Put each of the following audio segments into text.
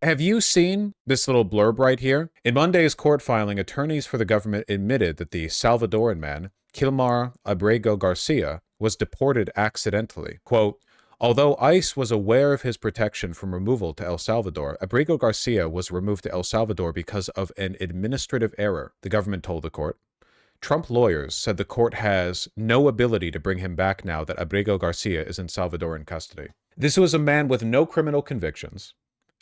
have you seen this little blurb right here? In Monday's court filing, attorneys for the government admitted that the Salvadoran man, Kilmar Abrego Garcia, was deported accidentally. Quote, although ICE was aware of his protection from removal to El Salvador, Abrego Garcia was removed to El Salvador because of an administrative error, the government told the court. Trump lawyers said the court has no ability to bring him back now that Abrego Garcia is in Salvadoran custody. This was a man with no criminal convictions,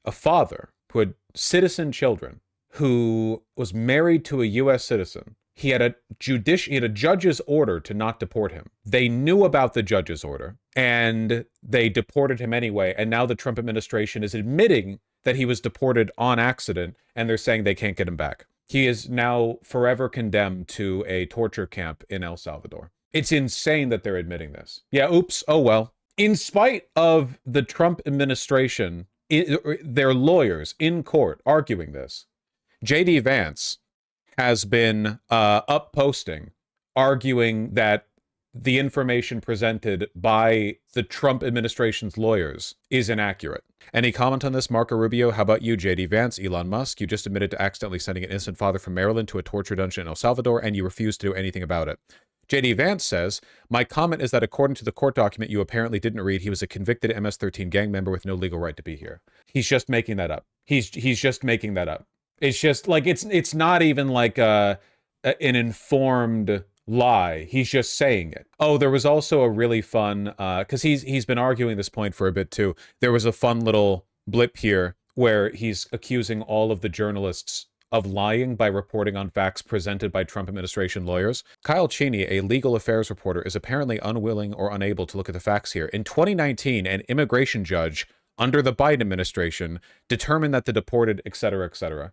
a father who had citizen children, who was married to a U.S. citizen. He had a judge's order to not deport him. They knew about the judge's order, and they deported him anyway. And now the Trump administration is admitting that he was deported on accident, and they're saying they can't get him back. He is now forever condemned to a torture camp in El Salvador. It's insane that they're admitting this. Yeah, oops, oh well. In spite of the Trump administration, their lawyers in court arguing this, J.D. Vance has been up posting, arguing that the information presented by the Trump administration's lawyers is inaccurate. Any comment on this, Marco Rubio? How about you, J.D. Vance, Elon Musk? You just admitted to accidentally sending an innocent father from Maryland to a torture dungeon in El Salvador, and you refused to do anything about it. J.D. Vance says, my comment is that according to the court document you apparently didn't read, he was a convicted MS-13 gang member with no legal right to be here. He's just making that up. He's just making that up. It's just like, it's not even like an informed lie. He's just saying it. Oh, there was also a really fun, because he's been arguing this point for a bit too. There was a fun little blip here where he's accusing all of the journalists of lying by reporting on facts presented by Trump administration lawyers. Kyle Cheney, a legal affairs reporter, is apparently unwilling or unable to look at the facts here. In 2019, an immigration judge under the Biden administration determined that the deported, etc., etc.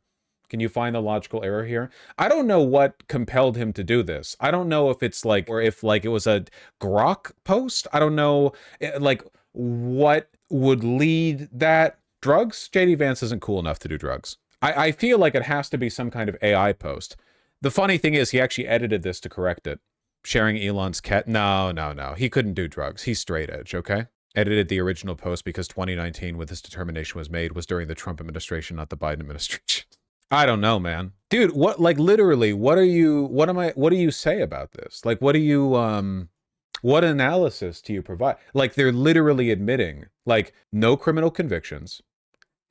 Can you find the logical error here? I don't know what compelled him to do this. I don't know if it's like, or if like it was a Grok post. I don't know, like, what would lead that. Drugs? JD Vance isn't cool enough to do drugs. I feel like it has to be some kind of AI post. The funny thing is, he actually edited this to correct it. Sharing Elon's cat. No. He couldn't do drugs. He's straight edge, okay? Edited the original post because 2019, when this determination was made, was during the Trump administration, not the Biden administration. I don't know, man. Dude, what, like, literally, what do you say about this? Like, what analysis do you provide? Like, they're literally admitting, like, no criminal convictions,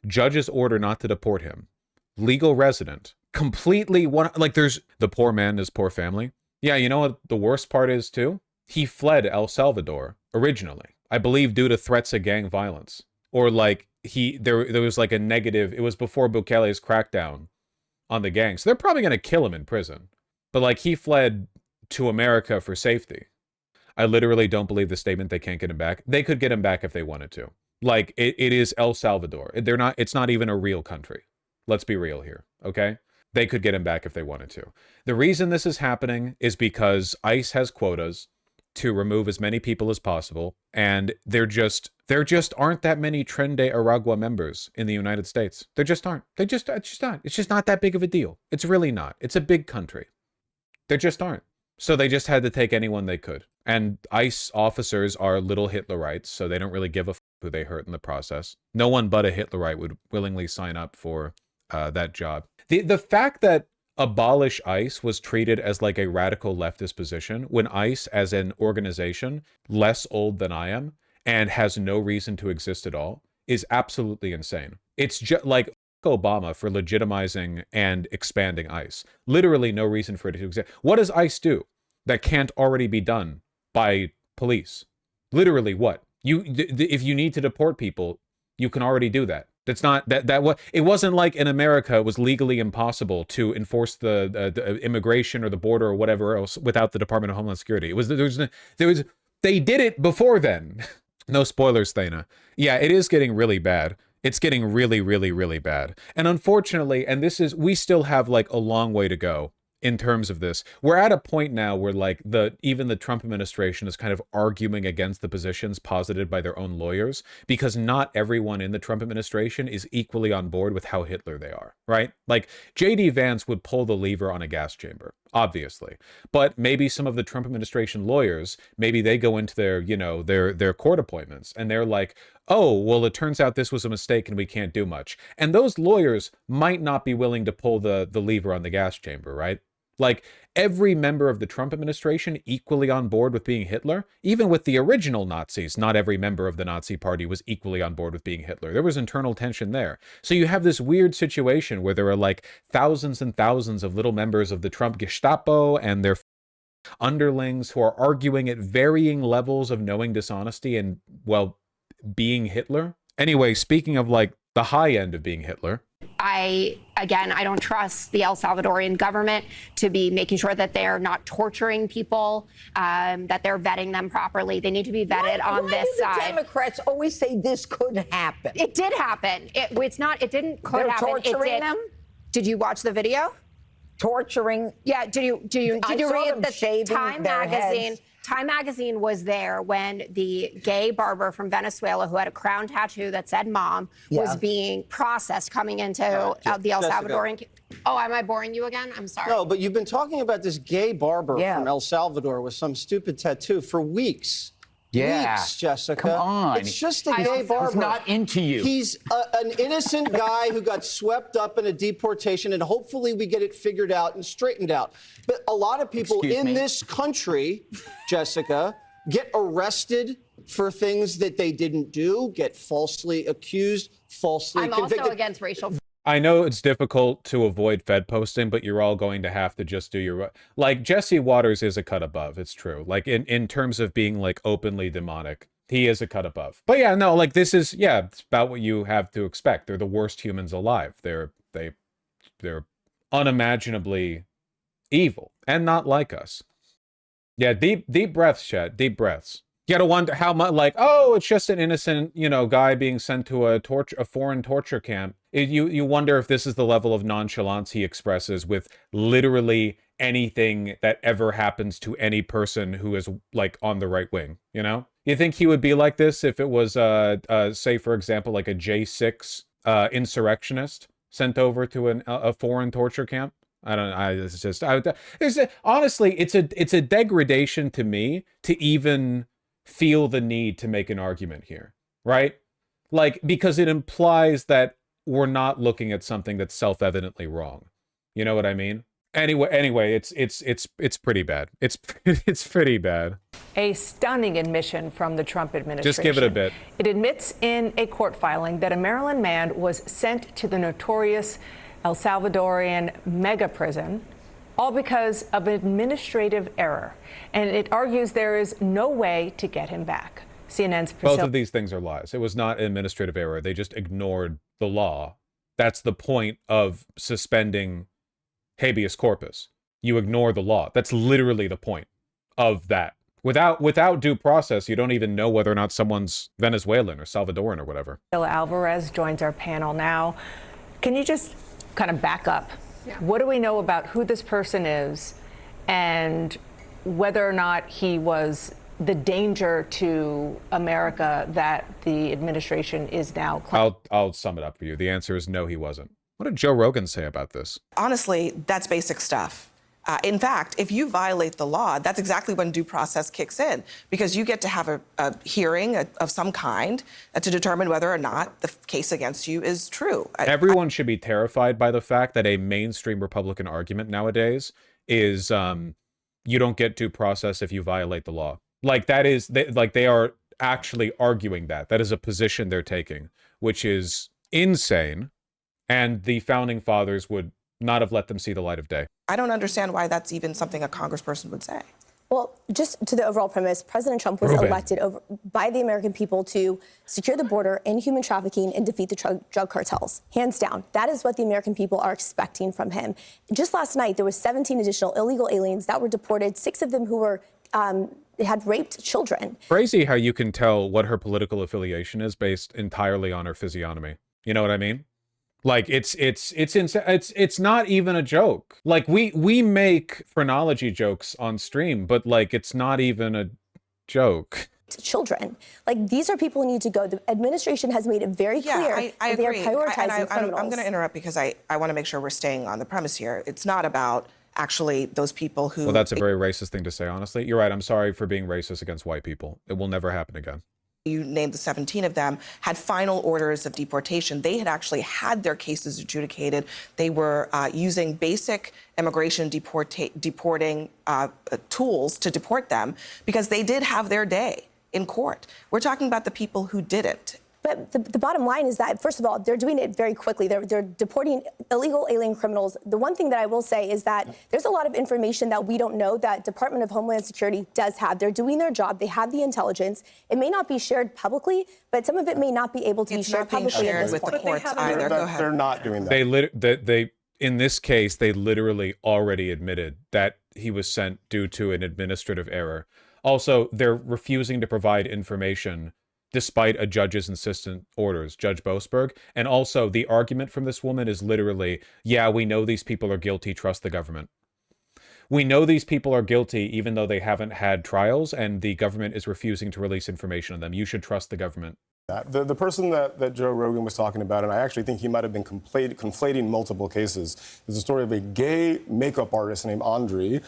judge's order not to deport him, legal resident, completely like, there's the poor man, his poor family. Yeah, you know what the worst part is too? He fled El Salvador originally, I believe, due to threats of gang violence. Or like there was like a negative, it was before Bukele's crackdown on the gang. So they're probably going to kill him in prison. But like, he fled to America for safety. I literally don't believe the statement they can't get him back. They could get him back if they wanted to. Like, it is El Salvador. It's not even a real country. Let's be real here, okay? They could get him back if they wanted to. The reason this is happening is because ICE has quotas to remove as many people as possible, and there just aren't that many Tren de Aragua members in the United States. There just aren't. It's just not that big of a deal. It's really not. It's a big country. There just aren't. So they just had to take anyone they could. And ICE officers are little Hitlerites, so they don't really give a f who they hurt in the process. No one but a Hitlerite would willingly sign up for that job. The fact that abolish ICE was treated as like a radical leftist position, when ICE as an organization, less old than I am, and has no reason to exist at all, is absolutely insane. It's just like Obama for legitimizing and expanding ICE. Literally no reason for it to exist. What does ICE do that can't already be done by police? Literally what? If you need to deport people, you can already do that. That's not it wasn't like in America it was legally impossible to enforce the immigration or the border or whatever else without the Department of Homeland Security. They did it before then. No spoilers, Thana. Yeah, it is getting really bad. It's getting really, really, really bad. And unfortunately, and we still have like a long way to go in terms of this. We're at a point now where like even the Trump administration is kind of arguing against the positions posited by their own lawyers, because not everyone in the Trump administration is equally on board with how Hitler they are, right? Like, J.D. Vance would pull the lever on a gas chamber. obviously. But maybe some of the Trump administration lawyers, maybe they go into their, their court appointments and they're like, oh, well, it turns out this was a mistake and we can't do much. And those lawyers might not be willing to pull the lever on the gas chamber, right? Like, every member of the Trump administration equally on board with being Hitler. Even with the original Nazis, not every member of the Nazi party was equally on board with being Hitler. There was internal tension there. So you have this weird situation where there are like thousands and thousands of little members of the Trump Gestapo and their underlings who are arguing at varying levels of knowing dishonesty and, well, being Hitler. Anyway, speaking of like the high end of being Hitler, I don't trust the El Salvadorian government to be making sure that they're not torturing people, that they're vetting them properly. They need to be vetted on this side. Why do the Democrats always say this could happen? It did happen. It didn't happen. Torturing them? Did you watch the video? Torturing? Yeah. Did you read the Time magazine? Heads. Time magazine was there when the gay barber from Venezuela who had a crown tattoo that said "Mom" was being processed coming into the El Salvadorian. Oh, am I boring you again? I'm sorry. No, but you've been talking about this gay barber from El Salvador with some stupid tattoo for weeks. Yeah. Weeks, Jessica. Come on. It's just a gay barber. He's not into you. He's an innocent guy who got swept up in a deportation, and hopefully we get it figured out and straightened out. But a lot of people in this country, Jessica, get arrested for things that they didn't do, get falsely accused, falsely convicted. I'm also against racial. I know it's difficult to avoid Fed posting, but you're all going to have to just do your... Like, Jesse Waters is a cut above, it's true. Like, in terms of being, like, openly demonic, he is a cut above. But yeah, no, like, this is, it's about what you have to expect. They're the worst humans alive. They're unimaginably evil and not like us. Yeah, deep breaths, Chet, deep breaths. You gotta wonder how much, like, oh, it's just an innocent, guy being sent to a foreign torture camp. You wonder if this is the level of nonchalance he expresses with literally anything that ever happens to any person who is, like, on the right wing, You think he would be like this if it was, say, for example, like a J6 insurrectionist sent over to a foreign torture camp? I don't know. Honestly, it's a degradation to me to even feel the need to make an argument here, right? Like, because it implies that we're not looking at something that's self-evidently wrong. You know what I mean? Anyway, it's pretty bad. It's pretty bad. A stunning admission from the Trump administration. Just give it a bit. It admits in a court filing that a Maryland man was sent to the notorious El Salvadorian mega prison, all because of administrative error. And it argues there is no way to get him back. CNN's Both of these things are lies. It was not an administrative error. They just ignored the law. That's the point of suspending habeas corpus. You ignore the law. That's literally the point of that. Without due process, you don't even know whether or not someone's Venezuelan or Salvadoran or whatever. Alvarez joins our panel now. Can you just kind of back up? Yeah. What do we know about who this person is and whether or not he was the danger to America that the administration is now claiming? I'll sum it up for you. The answer is no, he wasn't. What did Joe Rogan say about this? Honestly, that's basic stuff. In fact, if you violate the law, that's exactly when due process kicks in, because you get to have a hearing of some kind to determine whether or not the case against you is true. Everyone should be terrified by the fact that a mainstream Republican argument nowadays is you don't get due process if you violate the law. Like, that is, they are actually arguing that. That is a position they're taking, which is insane. And the founding fathers would not have let them see the light of day. I don't understand why that's even something a congressperson would say. Well, just to the overall premise, President Trump was elected by the American people to secure the border, end human trafficking, and defeat the drug cartels. Hands down. That is what the American people are expecting from him. Just last night, there were 17 additional illegal aliens that were deported, 6 of them who were had raped children. Crazy how you can tell what her political affiliation is based entirely on her physiognomy. You know what I mean? Like, it's not even a joke. Like, we make phrenology jokes on stream, but like, it's not even a joke. Children, like, these are people who need to go. The administration has made it very clear I that they are agree. prioritizing criminals. I'm going to interrupt because I want to make sure we're staying on the premise here. It's not about actually those people who. Well, that's a very racist thing to say, honestly. You're right. I'm sorry for being racist against white people. It will never happen again. You named the 17 of them, had final orders of deportation. They had actually had their cases adjudicated. They were using basic immigration deporting tools to deport them because they did have their day in court. We're talking about the people who didn't. But the bottom line is that, first of all, they're doing it very quickly. They're deporting illegal alien criminals. The one thing that I will say is that there's a lot of information that we don't know that Department of Homeland Security does have. They're doing their job. They have the intelligence. It may not be shared publicly, but some of it may not be able to be shared publicly at this with point. the courts either. Go ahead. They're not doing that. They in this case, they literally already admitted that he was sent due to an administrative error. Also, they're refusing to provide information despite a judge's insistent orders, Judge Boasberg. And also, the argument from this woman is literally, yeah, we know these people are guilty, trust the government. We know these people are guilty even though they haven't had trials, and the government is refusing to release information on them. You should trust the government. The person that Joe Rogan was talking about, and I actually think he might have been conflating multiple cases, is the story of a gay makeup artist named Andre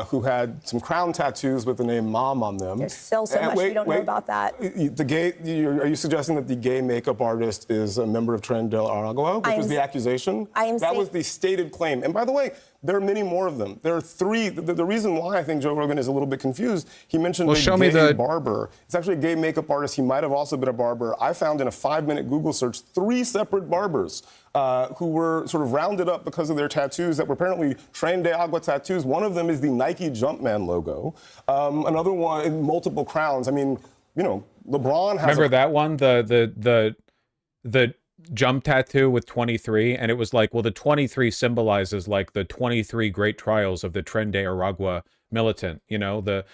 who had some crown tattoos with the name Mom on them. There's still so much we don't know about that. Are you suggesting that the gay makeup artist is a member of Tren de Aragua, which was the accusation? That was the stated claim. And by the way, there are many more of them. There are three. The reason why I think Joe Rogan is a little bit confused, he mentioned a gay barber. It's actually a gay makeup artist. He might have also been a barber. I found in a 5-minute Google search 3 separate barbers who were sort of rounded up because of their tattoos that were apparently Tren de Agua tattoos. One of them is the Nike Jumpman logo. Another one, multiple crowns. I mean, you know, LeBron has. Remember that one? The jump tattoo with 23, and it was like, well, the 23 symbolizes like the 23 great trials of the Tren de Aragua militant, you know, the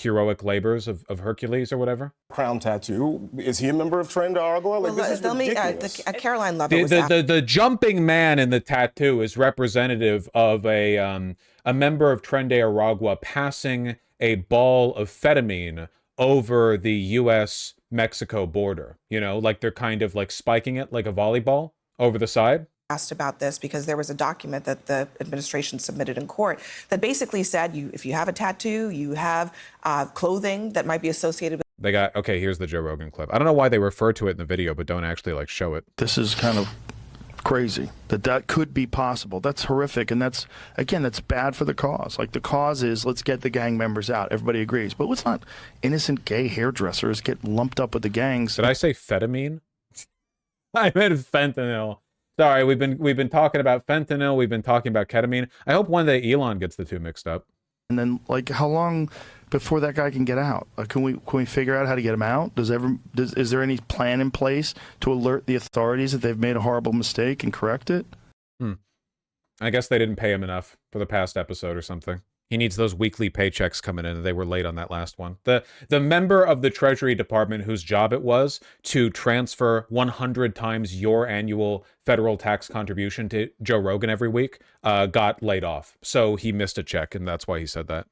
heroic labors of Hercules or whatever. Crown tattoo. Is he a member of Tren de Aragua? Like, this is ridiculous. Caroline Lovett was the jumping man in the tattoo is representative of a member of Tren de Aragua passing a ball of amphetamine over the U.S.-Mexico border. You know, like they're kind of like spiking it like a volleyball over the side. Asked about this because there was a document that the administration submitted in court that basically said if you have a tattoo, you have clothing that might be associated with. They got, okay, here's the Joe Rogan clip. I don't know why they refer to it in the video, but don't actually like show it. This is kind of crazy that could be possible. That's horrific. And that's bad for the cause. Like, the cause is, let's get the gang members out. Everybody agrees. But let's not innocent gay hairdressers get lumped up with the gangs. Did I say amphetamine? I meant fentanyl. Sorry, we've been talking about fentanyl. We've been talking about ketamine. I hope one day Elon gets the two mixed up. And then, like, how long before that guy can get out? Can we figure out how to get him out? Is there any plan in place to alert the authorities that they've made a horrible mistake and correct it? I guess they didn't pay him enough for the past episode or something. He needs those weekly paychecks coming in, and they were late on that last one. The member of the Treasury Department whose job it was to transfer 100 times your annual federal tax contribution to Joe Rogan every week got laid off. So he missed a check, and that's why he said that.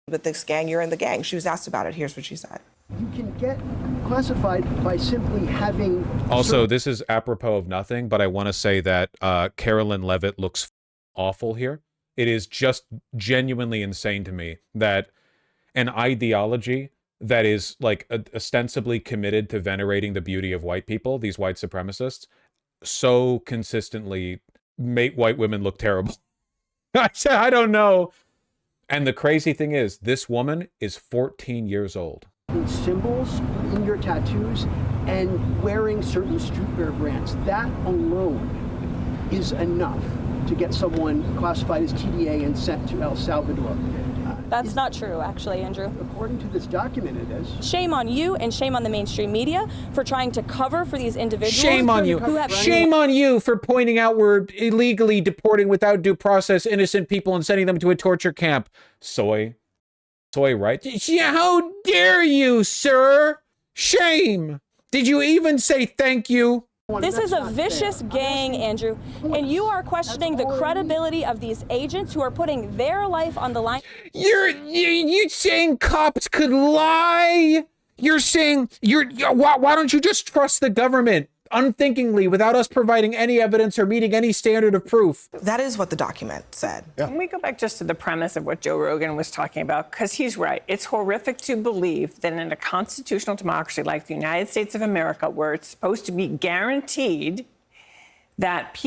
With this gang, you're in the gang. She was asked about it. Here's what she said. You can get classified by simply having. Also, this is apropos of nothing, but I want to say that Carolyn Levitt looks awful here. It is just genuinely insane to me that an ideology that is like ostensibly committed to venerating the beauty of white people, these white supremacists, so consistently make white women look terrible. I don't know. And the crazy thing is, this woman is 14 years old. Symbols in your tattoos and wearing certain streetwear brands, that alone is enough to get someone classified as TDA and sent to El Salvador. That's not true, actually, Andrew. According to this document, it is. Shame on you and shame on the mainstream media for trying to cover for these individuals. Shame on you. Shame on you for pointing out we're illegally deporting without due process innocent people and sending them to a torture camp. Soy, right? Yeah, how dare you, sir? Shame. Did you even say thank you? This is a vicious gang, Andrew, and you are questioning the credibility of these agents who are putting their life on the line. You're saying cops could lie? You're saying why don't you just trust the government? unthinkingly without us providing any evidence or meeting any standard of proof. That is what the document said. Yeah. Can we go back just to the premise of what Joe Rogan was talking about? Because he's right. It's horrific to believe that in a constitutional democracy like the United States of America, where it's supposed to be guaranteed that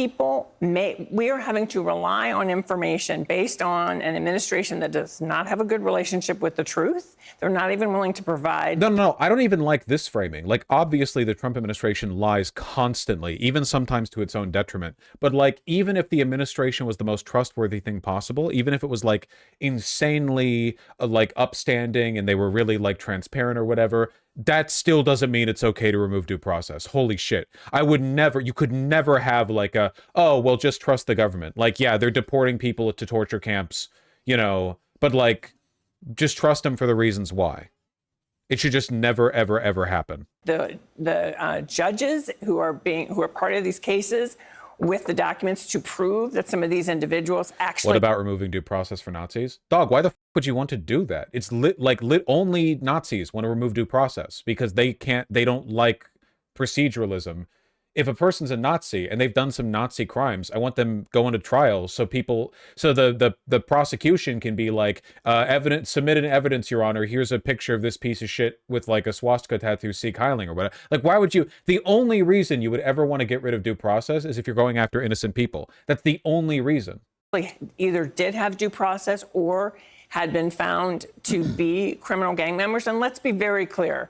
we are having to rely on information based on an administration that does not have a good relationship with the truth. They're not even willing to provide. No, I don't even like this framing. Like, obviously the Trump administration lies constantly, even sometimes to its own detriment. But like, even if the administration was the most trustworthy thing possible, even if it was like insanely like upstanding and they were really like transparent or whatever, that still doesn't mean it's okay to remove due process. Holy shit. You could never have like oh, well, just trust the government. Like, yeah, they're deporting people to torture camps, you know, but like, just trust them for the reasons why. It should just never, ever, ever happen. The judges who are part of these cases with the documents to prove that some of these individuals actually... What about removing due process for Nazis? Dog, why the f would you want to do that? It's only Nazis want to remove due process because they don't like proceduralism. If a person's a Nazi and they've done some Nazi crimes, I want them going to trial so the prosecution can be like, submitted evidence, Your Honor, here's a picture of this piece of shit with like a swastika tattoo Sieg Heiling or whatever. Like, why would you? The only reason you would ever want to get rid of due process is if you're going after innocent people. That's the only reason. Either did have due process or had been found to be criminal gang members. And let's be very clear.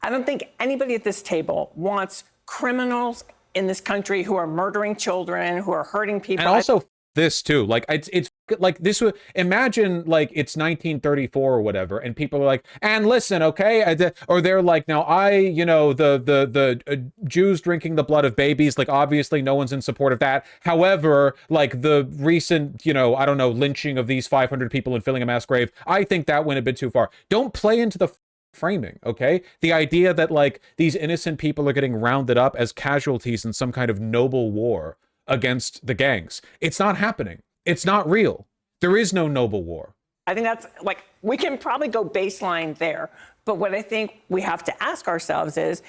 I don't think anybody at this table wants criminals in this country who are murdering children, who are hurting people. And also this too, like it's like this would imagine like it's 1934 or whatever, and people are like, and listen, okay, or they're like, now the Jews drinking the blood of babies, like obviously no one's in support of that. However, like the recent, lynching of these 500 people and filling a mass grave, I think that went a bit too far. Don't play into the framing, okay? The idea that like these innocent people are getting rounded up as casualties in some kind of noble war against the gangs. It's not happening. It's not real. There is no noble war. I think that's like, we can probably go baseline there. But what I think we have to ask ourselves is,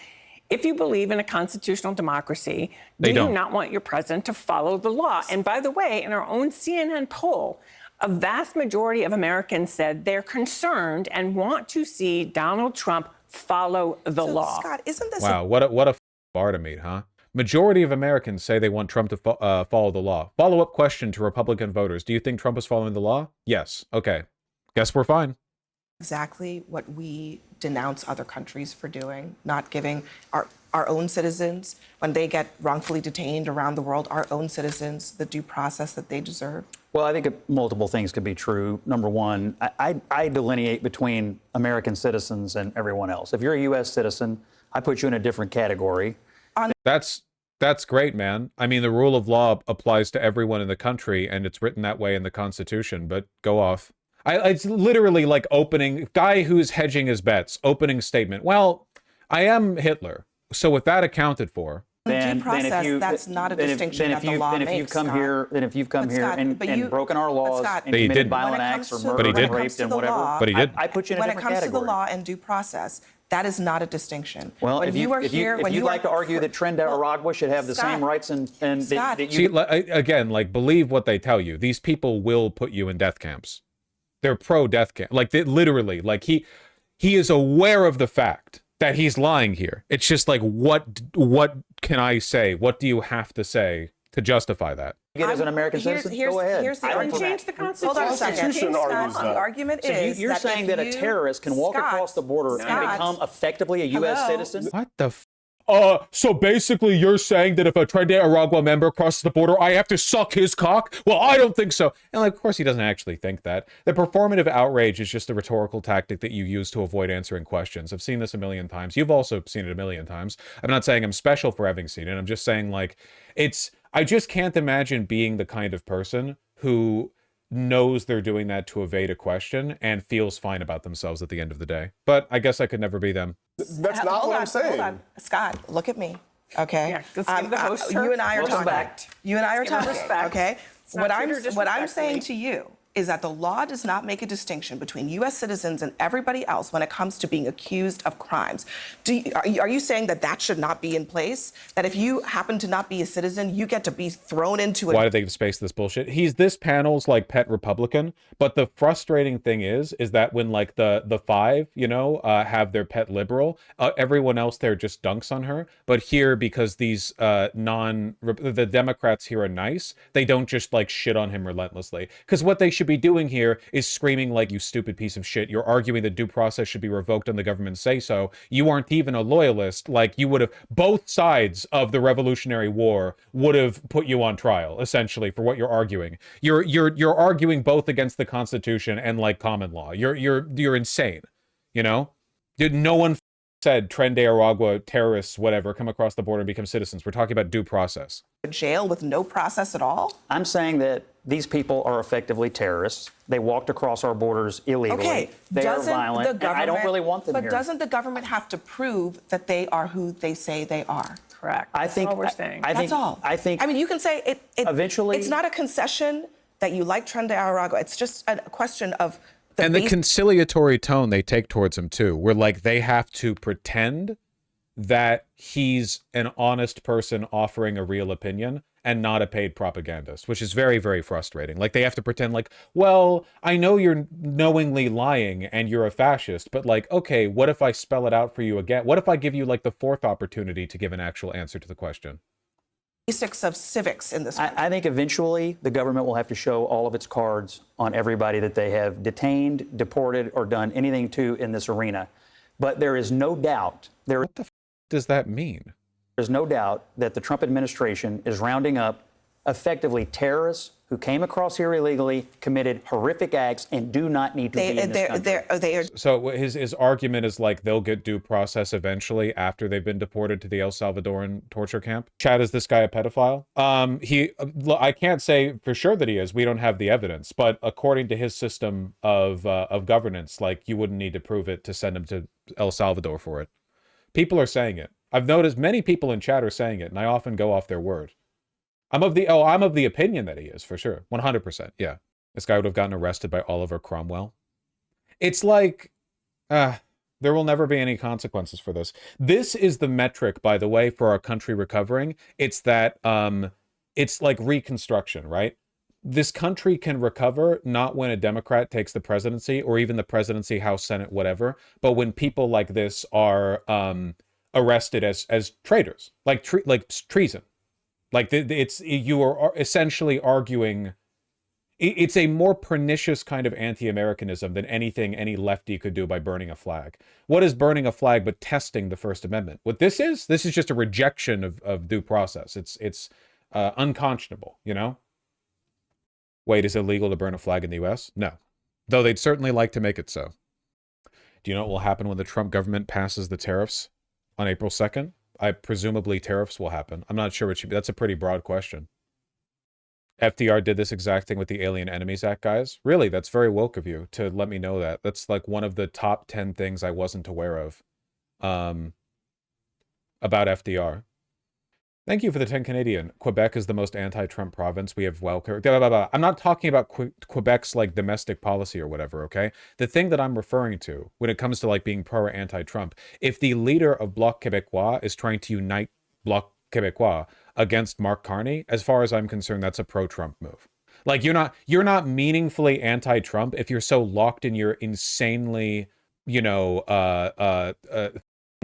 if you believe in a constitutional democracy, do you not want your president to follow the law? And by the way, in our own CNN poll, a vast majority of Americans said they're concerned and want to see Donald Trump follow the law. Scott, isn't this... Wow, what a bar to meet, huh? Majority of Americans say they want Trump to follow the law. Follow-up question to Republican voters. Do you think Trump is following the law? Yes. Okay. Guess we're fine. Exactly what we denounce other countries for doing, not giving our own citizens, when they get wrongfully detained around the world, our own citizens, the due process that they deserve. Well, I think multiple things could be true. Number one, I delineate between American citizens and everyone else. If you're a U.S. citizen, I put you in a different category. That's great, man. I mean, the rule of law applies to everyone in the country, and it's written that way in the Constitution, but go off. It's literally like guy who's hedging his bets, opening statement. Well, I am Hitler. So with that accounted for... Due process, that's not a distinction that the law makes, Then if you've come here and broken our laws and committed violent acts or murdered and raped and whatever, but he did. I put you in a different category. When it comes to the law and due process, that is not a distinction. Well, if you'd like to argue that Tren de Aragua should have the same rights and that you... See, again, like, believe what they tell you. These people will put you in death camps. They're pro-death camp. Like, literally, like, he is aware of the fact that he's lying here. It's just like, what can I say? What do you have to say to justify that? Get as an American citizen? Go ahead. Here's the argument. Change the Constitution. Hold on a second. The argument is you're saying that a terrorist can walk across the border and become effectively a U.S. citizen? What the so basically you're saying that if a Tren de Aragua member crosses the border, I have to suck his cock? Well, I don't think so. And like, of course he doesn't actually think that. The performative outrage is just a rhetorical tactic that you use to avoid answering questions. I've seen this a million times. You've also seen it a million times. I'm not saying I'm special for having seen it. I'm just saying, like, I just can't imagine being the kind of person who knows they're doing that to evade a question and feels fine about themselves at the end of the day. But I guess I could never be them. That's not what I'm saying. Hold on. Scott, look at me, okay? Yeah, give the host you and I are talking. respect. You and I are talking, respect. okay? What I'm saying to you is that the law does not make a distinction between U.S. citizens and everybody else when it comes to being accused of crimes. Are you saying that that should not be in place? That if you happen to not be a citizen, you get to be thrown into it? Why do they give space to this bullshit? He's this panel's like pet Republican, but the frustrating thing is that when like the five, you know, have their pet liberal, everyone else there just dunks on her. But here, because these the Democrats here are nice, they don't just like shit on him relentlessly. Because what they should be doing here is screaming like, you stupid piece of shit, you're arguing that due process should be revoked on the government say so. You aren't even a loyalist. Like, you would have, both sides of the Revolutionary War would have put you on trial, essentially, for what you're arguing. You're arguing both against the Constitution and like common law. You're insane, you know? No one said Tren de Aragua terrorists, whatever, come across the border and become citizens. We're talking about due process. Jail with no process at all? I'm saying that these people are effectively terrorists. They walked across our borders illegally. Okay, they are violent, and I don't really want them here. But doesn't the government have to prove that they are who they say they are? Correct. That's all we're saying. That's all. I mean, you can say it eventually. It's not a concession that you like Tren de Aragua. It's just a question of the conciliatory tone they take towards him too, where like they have to pretend that he's an honest person offering a real opinion and not a paid propagandist, which is very, very frustrating. Like, they have to pretend like, well, I know you're knowingly lying and you're a fascist, but like, okay, what if I spell it out for you again? What if I give you like the fourth opportunity to give an actual answer to the question? Basics of civics in this country. I think eventually the government will have to show all of its cards on everybody that they have detained, deported, or done anything to in this arena. But there is no doubt. What the f does that mean? There's no doubt that the Trump administration is rounding up effectively terrorists who came across here illegally, committed horrific acts, and do not need to be in this country. So his argument is like they'll get due process eventually after they've been deported to the El Salvadoran torture camp. Chad, is this guy a pedophile? I can't say for sure that he is. We don't have the evidence, but according to his system of governance, like, you wouldn't need to prove it to send him to El Salvador for it. People are saying it. I've noticed many people in chat are saying it, and I often go off their word. I'm of the opinion that he is, for sure. 100%, yeah. This guy would have gotten arrested by Oliver Cromwell. It's like, there will never be any consequences for this. This is the metric, by the way, for our country recovering. It's that, it's like Reconstruction, right? This country can recover not when a Democrat takes the presidency, or even the presidency, House, Senate, whatever, but when people like this are arrested as traitors, like treason. Like, you are essentially arguing, it's a more pernicious kind of anti-Americanism than anything any lefty could do by burning a flag. What is burning a flag but testing the First Amendment? What this is just a rejection of due process. It's unconscionable, you know? Wait, is it illegal to burn a flag in the U.S.? No. Though they'd certainly like to make it so. Do you know what will happen when the Trump government passes the tariffs on April 2nd? Presumably tariffs will happen. I'm not sure what that's a pretty broad question. FDR did this exact thing with the Alien Enemies Act, guys. Really, that's very woke of you to let me know that. That's like one of the top 10 things I wasn't aware of about FDR. Thank you for the 10 Canadian. Quebec is the most anti-Trump province. We have I'm not talking about Quebec's like domestic policy or whatever, okay? The thing that I'm referring to when it comes to like being pro or anti-Trump, if the leader of Bloc Québécois is trying to unite Bloc Québécois against Mark Carney, as far as I'm concerned, that's a pro-Trump move. Like, you're not meaningfully anti-Trump if you're so locked in your insanely, you know,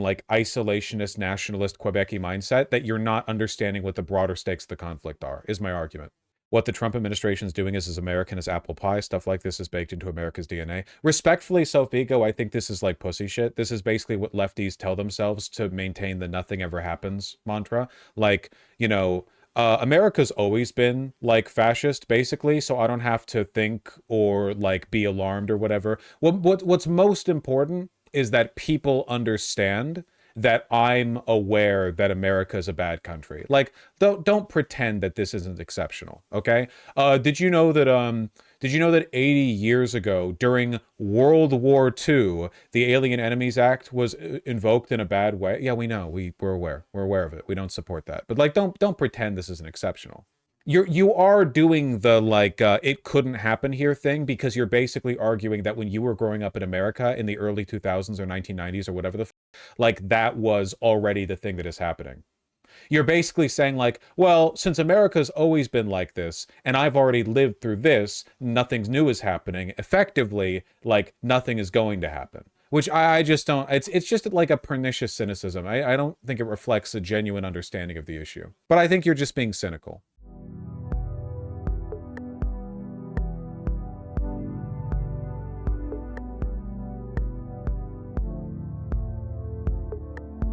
like isolationist, nationalist, Quebec-y mindset that you're not understanding what the broader stakes of the conflict are, is my argument. What the Trump administration is doing is as American as apple pie. Stuff like this is baked into America's DNA. Respectfully, Sofigo, I think this is like pussy shit. This is basically what lefties tell themselves to maintain the nothing ever happens mantra. Like, you know, America's always been like fascist, basically, so I don't have to think or like be alarmed or whatever. What's most important is that people understand that I'm aware that America is a bad country. Like, don't pretend that this isn't exceptional, okay? Did you know that 80 years ago, during World War II, the Alien Enemies Act was invoked in a bad way? Yeah, we know. We're aware. We're aware of it. We don't support that. But like, don't pretend this isn't exceptional. you are doing the like it couldn't happen here thing, because you're basically arguing that when you were growing up in America in the early 2000s or 1990s or whatever like that was already the thing that is happening. You're basically saying like, well, since America's always been like this and I've already lived through this, nothing new is happening. Effectively, like nothing is going to happen. Which I just don't, it's just like a pernicious cynicism. I don't think it reflects a genuine understanding of the issue. But I think you're just being cynical.